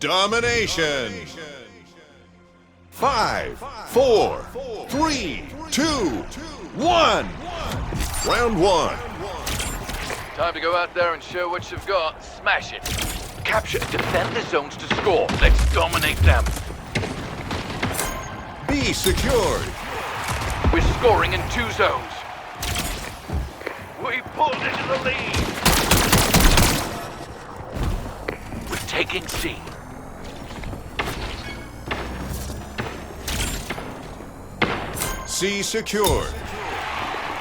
Domination. 5, 4, 3, 2, 1. Round 1. Time to go out there and show what you've got. Smash it. Capture and defend the zones to score. Let's dominate them. B secured. We're scoring in 2 zones. We pulled into the lead. We're taking C. C secured.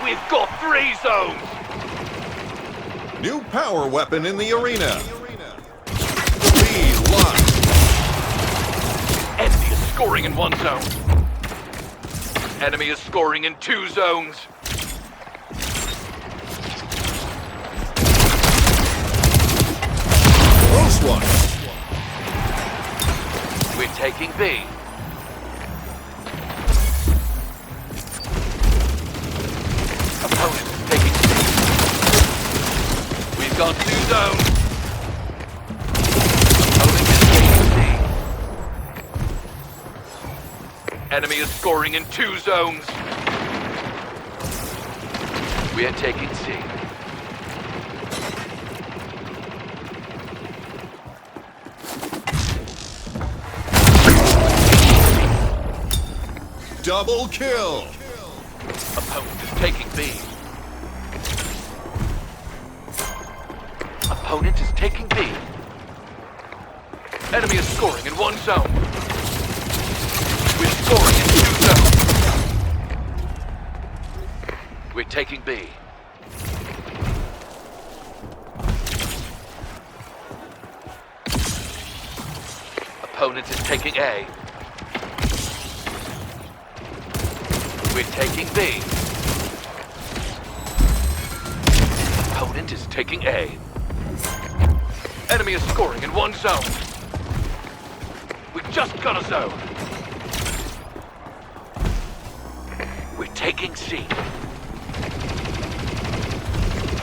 We've got 3 zones. New power weapon in the arena. B locked. Enemy is scoring in 1 zone. Enemy is scoring in 2 zones. Close one. We're taking B. Opponent is taking C. We've got 2 zones. Opponent is taking C. Enemy is scoring in 2 zones. We are taking C. Double kill. Opponent is taking B. Opponent is taking B. Enemy is scoring in 1 zone. We're scoring in 2 zones. We're taking B. Opponent is taking A. We're taking B. Opponent is taking A. Enemy is scoring in 1 zone. We just got a zone. We're taking C.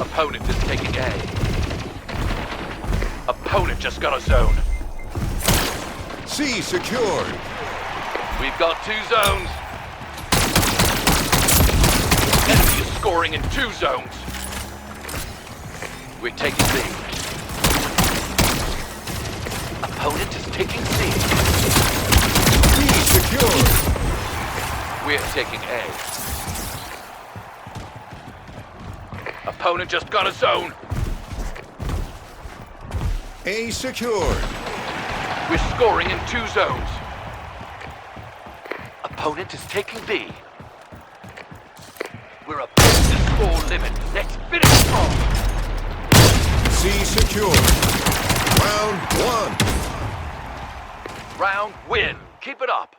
Opponent is taking A. Opponent just got a zone. C secured. We've got 2 zones. Enemy is scoring in 2 zones. We're taking B. Opponent is taking C. B secured. We're taking A. Opponent just got a zone. A secured. We're scoring in 2 zones. Opponent is taking B. We're above the score limit. Let's finish strong. C secured. Round 1. Round win. Keep it up.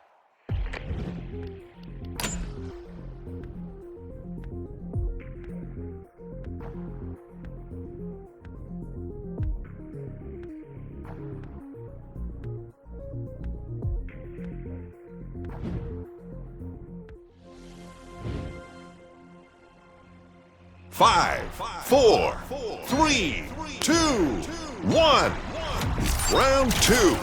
Five, 4, 3, 2, 1. Round 2.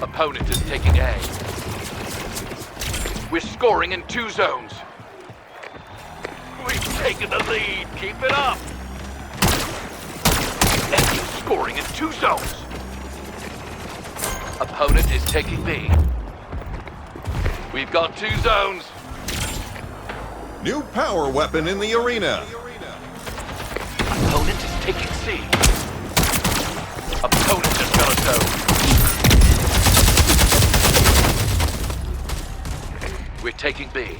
Opponent is taking A. We're scoring in 2 zones. We've taken the lead. Keep it up. Enemy scoring in 2 zones. Opponent is taking B. We've got 2 zones. New power weapon in the arena. Opponent is taking C. Opponent just got a zone. We're taking B.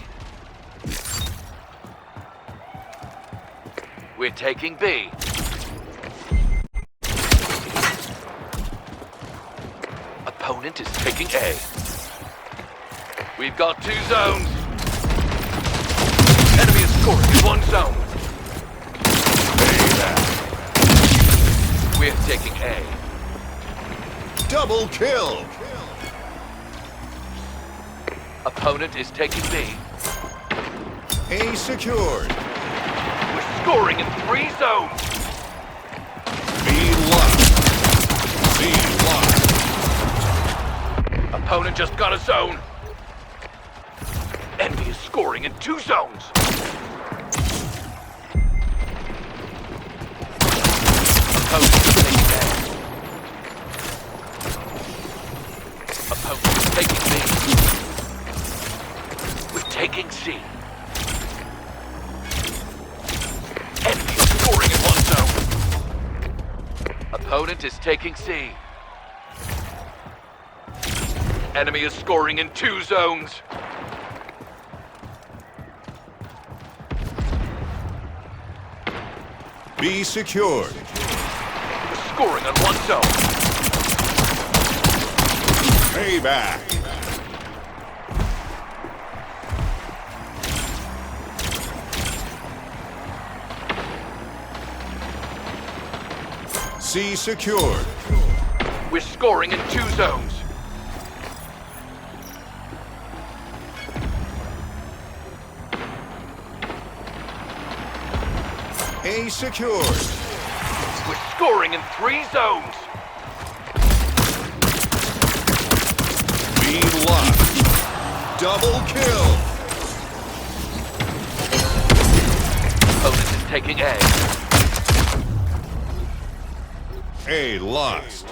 We're taking B. Opponent is taking A. We've got 2 zones. Enemy is scoring in 1 zone. We're taking A. Double kill. Opponent is taking B. A secured. We're scoring in 3 zones. B locked. C locked. Opponent just got a zone. Enemy is scoring in 2 zones. Opponent is taking A. Opponent is taking B. We're taking C. Enemy is scoring in 1 zone. Opponent is taking C. Enemy is scoring in 2 zones. B secured. We're scoring on 1 zone. Payback. C secured. We're scoring in 2 zones. A secured. We're scoring in 3 zones. B locked. Double kill. Opponent is taking A. A lost.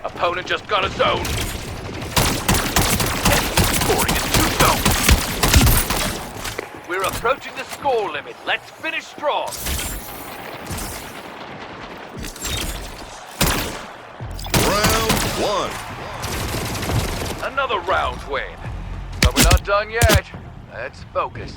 Opponent just got a zone. Enemy scoring in 2 zones. We're approaching the score limit. Let's finish strong. Round 1. Another round win. But we're not done yet. Let's focus.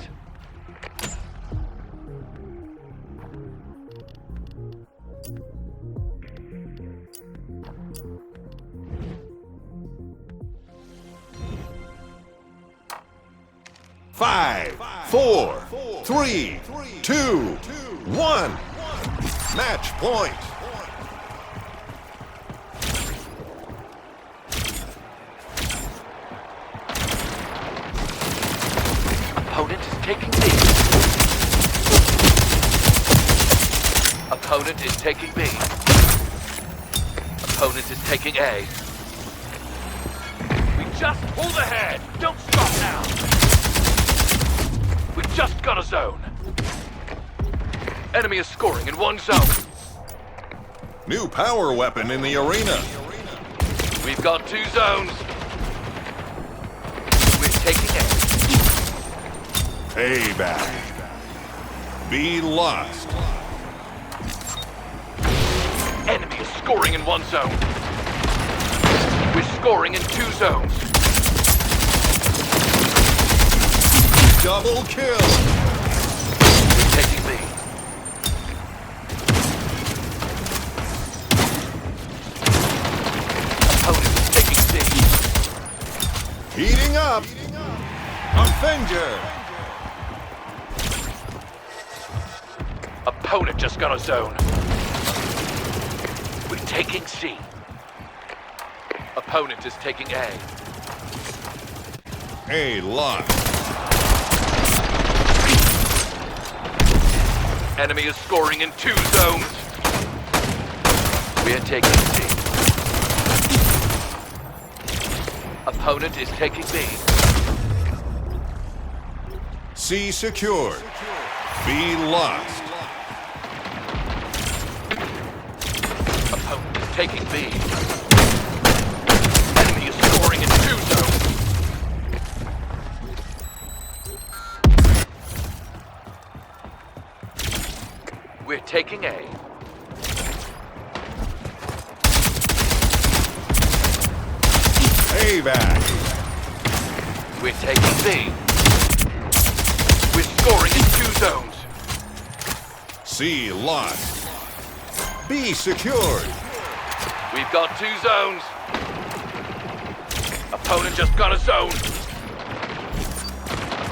Five, 4, 3, 2, 1. Match point. Opponent is taking B. Opponent is taking B. Opponent is taking A. We just pulled ahead. Don't stop now. We just got a zone. Enemy is scoring in 1 zone. New power weapon in the arena. We've got 2 zones. We're taking A. Payback. B lost. Enemy is scoring in 1 zone. We're scoring in 2 zones. Double kill. We're taking B. Opponent is taking C. Heating up. Avenger. Opponent just got a zone. We're taking C. Opponent is taking A. A lost. Enemy is scoring in 2 zones. We're taking C. Opponent is taking B. C secured. B lost. Opponent is taking B. Enemy is scoring in 2 zones. We're taking A. Payback. We're taking B. We're scoring in 2 zones. C lost. B secured. We've got 2 zones. Opponent just got a zone.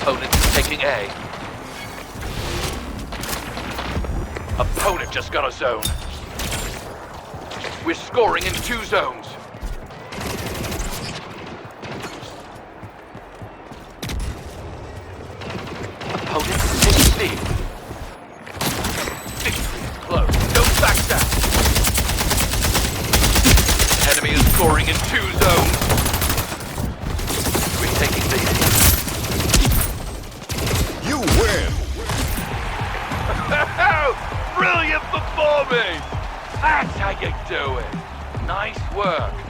Opponent is taking A. Opponent just got a zone. We're scoring in 2 zones. scoring in 2 zones. Retaking the A. You win! Brilliant performance! That's how you do it. Nice work.